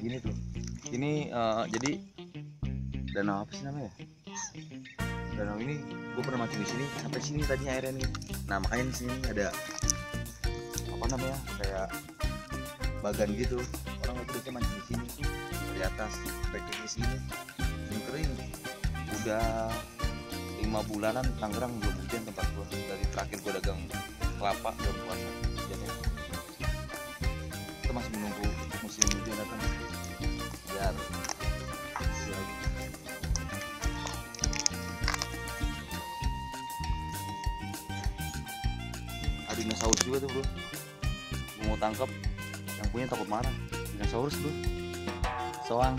Gini tuh. Ini jadi danau apa sih namanya? Danau ini gue pernah mancing di sini sampai sini tadinya airnya nih. Nah makanya di sini ada apa namanya kayak bagan gitu. Orang biasanya mancing di sini dari atas sampai ke sini. Musim kering udah 5 bulanan Tangerang belum hujan tempat gua. Dari terakhir gua dagang kelapa belum puasa hujannya. Kita masih menunggu musim hujan datang biar ada dinosaurus juga tuh bro. Gua mau tangkap, yang punya takut marah. Dinosaurus bro, soang.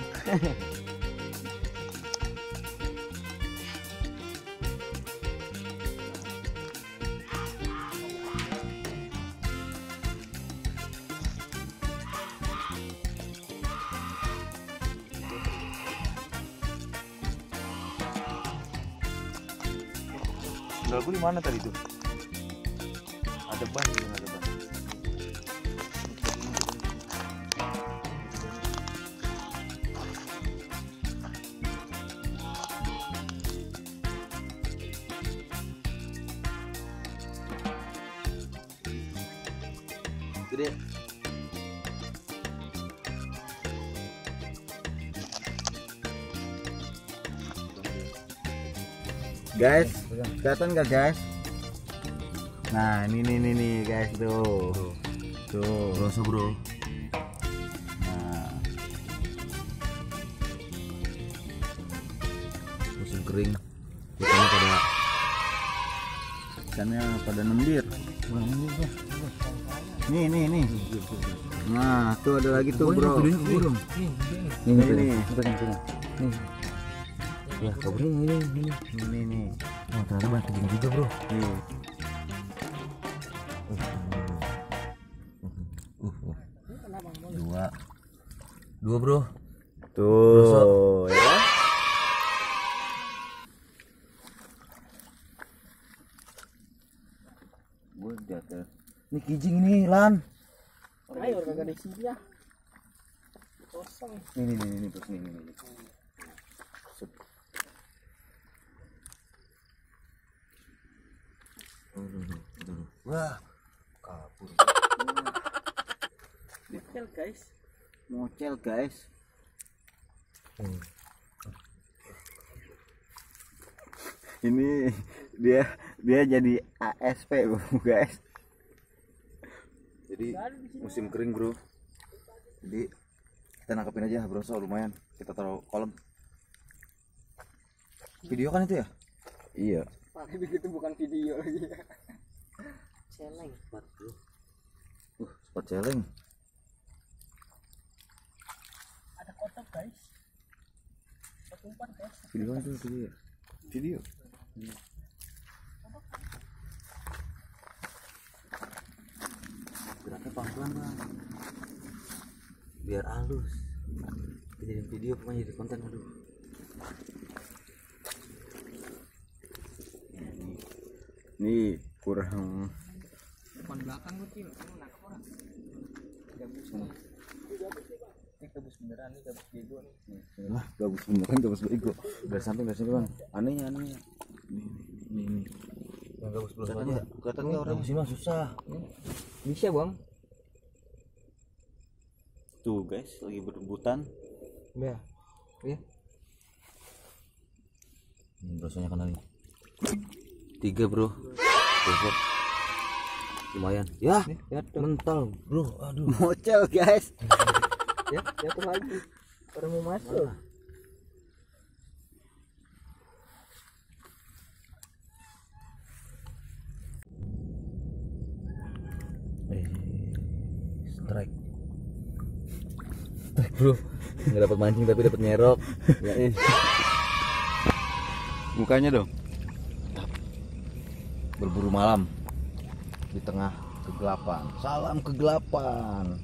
Sendal gue di mana tadi tuh? Ada ban, ada ban. Gede. Guys, kelihatan nggak guys? Nah, ini guys tuh. Tuh. Bro, bro. Nah, Musim kering. ikannya pada nembir. Nih. Nah, tuh ada lagi tuh, bro. Ini. Ya, kabarnya ini. Ini. Oh, ternyata banyak kejadian juga, bro. Nih. Dua, bro. Tuh, ya. Gue jatuh. Ini kijing ini, Lan. Ayo kagak ada isinya. Kosong. Ini terus ini. Wah, kabur. Mocel guys. Mocel, guys. Ini dia jadi ASP, guys. Jadi musim kering, bro. Jadi kita nangkepin aja, bro. So lumayan. Kita taruh kolam. Video kan itu ya? Iya. Pakai begitu bukan video lagi. Celeng. Spot, bro. Spot celeng. Ada kotak guys. Satu umpan guys. Video kan itu video. Video. Geraknya pelan-pelan, Bang. Biar halus. Jadi video pokoknya jadi konten, aduh. Nih kurang Depan belakang gue tim. Kamu nangkep orang. Gabus. Ini gabus beneran nih, gabus bego nih. lah, gabus beneran, gabus bego. Dari samping, Bang. Anehnya. Nih. Yang gabus belum aja. Kelihatan nggak orang sini mah susah. Bisa bang. Tuh guys, lagi berebutan. Ya. Iya. Rasanya kena nih. 3, bro. Besok. Lumayan. Ya, mental, bro. Aduh. Mocel, guys. Ya, jatuh lagi. Baru mau masuk. Strike, bro. Nggak dapat mancing tapi dapat nyerok. Ya, Mukanya dong. berburu malam di tengah kegelapan. Salam kegelapan.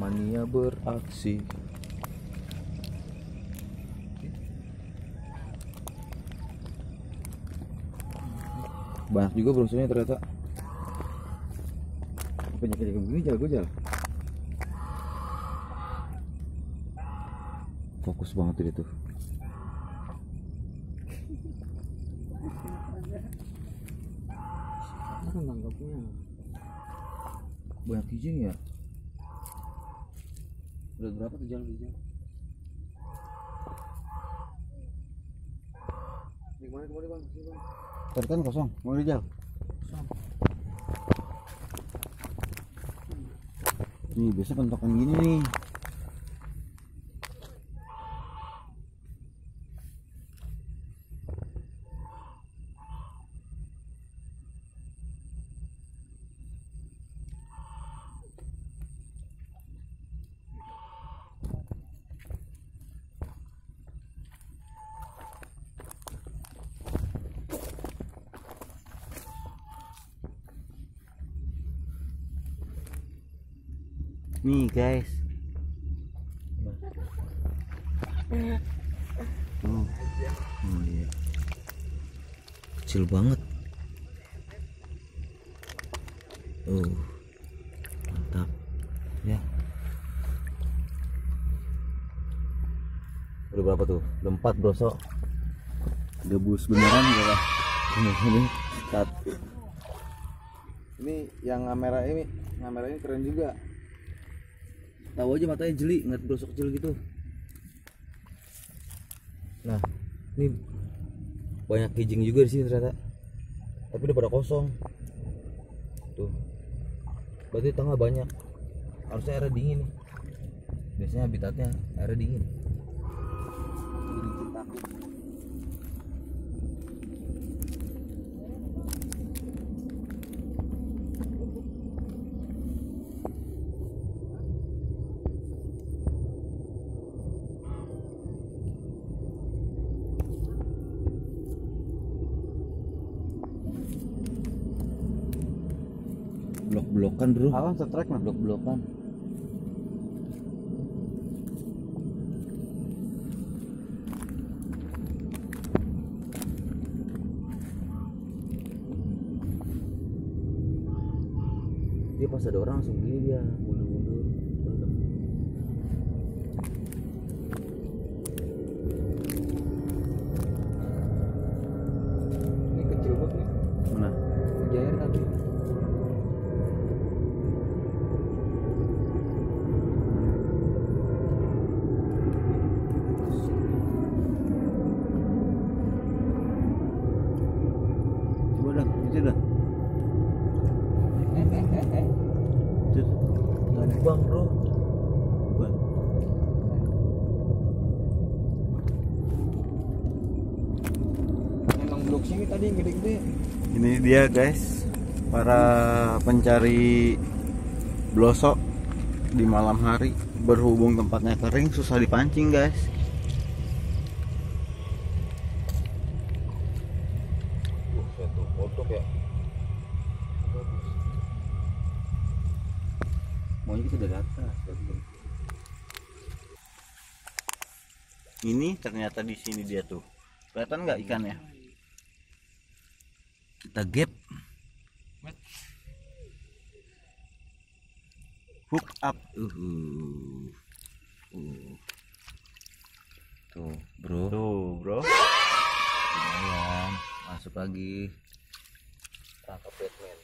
Mania beraksi. Banyak juga brosnya ternyata. Banyak kayak begini jago. Fokus banget dia tuh. Apa nangkapnya? Banyak kijing ya. Udah berapa tuh jalan kijing? Kemana bang? Tadi kan kosong, mau Rijal. Nih biasa pentokan gini nih. Nih guys. Oh. Oh iya. Kecil banget. Oh. Mantap. Ya. Udah berapa tuh? Udah 4 brosok. Gabus beneran ya. Ini satu. Ini yang kamera ini keren juga. Tahu aja matanya jeli, ngeliat brosok kecil gitu. Nah, ini banyak kijing juga di sini ternyata. Tapi udah pada kosong. Tuh. Berarti tengah banyak. Harusnya airnya dingin nih. Biasanya habitatnya airnya dingin. Jadi takut. Blok-blokan bro. Alam setrek mah blok-blokan. Dia pas ada orang langsung gini dia mundur-mundur. Ini kecil banget nih. Mana? Di air tadi. Coba dah, itu dah. Tadi bang bro. Bukan. Emang blok sini tadi yang gede-gede. Ini dia guys, para pencari blosok di malam hari. Berhubung tempatnya kering, susah dipancing guys. Satu kodok ya. Maunya kita dari atas. Ini ternyata di sini dia tuh. Kelihatan nggak ikannya? Kita gap. Hook up. Tuh, bro. Tuh, bro. Lumayan. Masuk lagi. Tangkap Batman.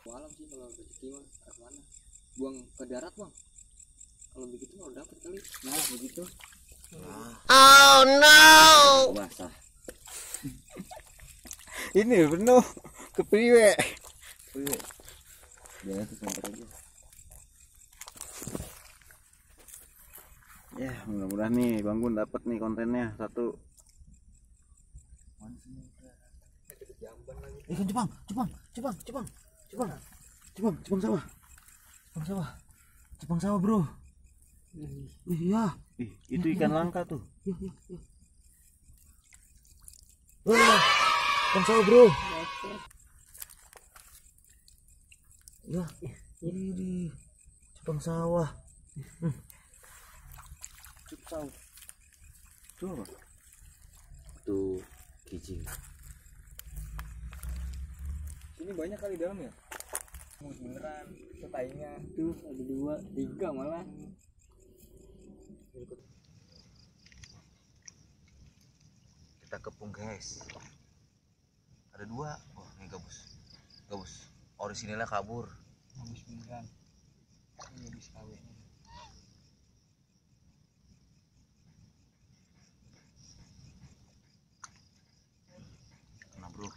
Malam sih kalau rezeki mah arah mana? Buang ke darat bang. Kalau begitu mau dapat kali. Nah begitu. Oh no! Basah. Ini penuh ke priwe. Jangan kesambar aja. Ya, mudah-mudahan nih Bang Gun dapat nih kontennya satu. Ikan Jepang sawah bro. Iya. Itu ikan langka tuh. Iya. Wah, ikan sawah bro. Ya, ini Jepang sawah. Tuh kijing. Sini banyak kali dalam ya. Beneran, setainya tuh ada 2, 3 malah. Kita kepung guys. Ada 2. Oh ini gabus. Orisinilnya kabur. Habis beneran. Ini habis kawin. Nah bro.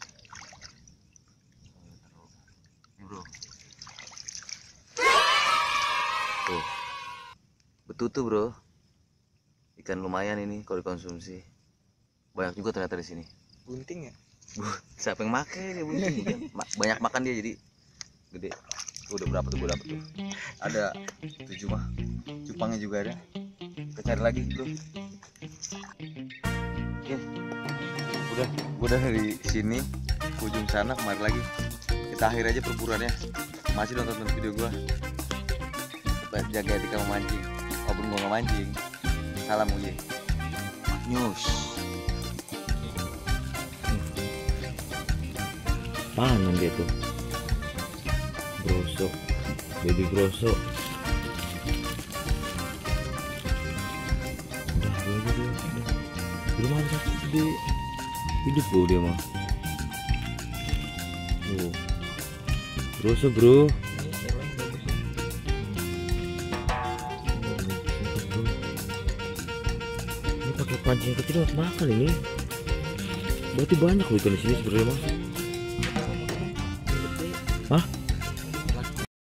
Ini bro. Tuh. Betutu bro. Ikan lumayan ini kalau dikonsumsi. Banyak juga ternyata di sini. Bunting ya? Siapa yang make dia bunting? Banyak makan dia jadi gede. Tuh, udah berapa tuh gue dapet tuh? Ada 7 mah. Cupangnya juga ada. Kita cari lagi bro. Oke. Udah dari sini ke ujung sana kemari lagi. Kita akhir aja perburuannya. Masih nonton video gua. Tetap jaga etika memancing. Walaupun gua nggak mancing. Salam Uye. News. Panen dia tuh. Grosok. Baby grosok. Udah. Di rumah ada satu gede. Hidup bro dia mah. Tuh. Grosok bro. Ini seru yang bagus. Ini pakai pancing kecil makan ini. Berarti banyak loh ikan di sini sebenarnya mah.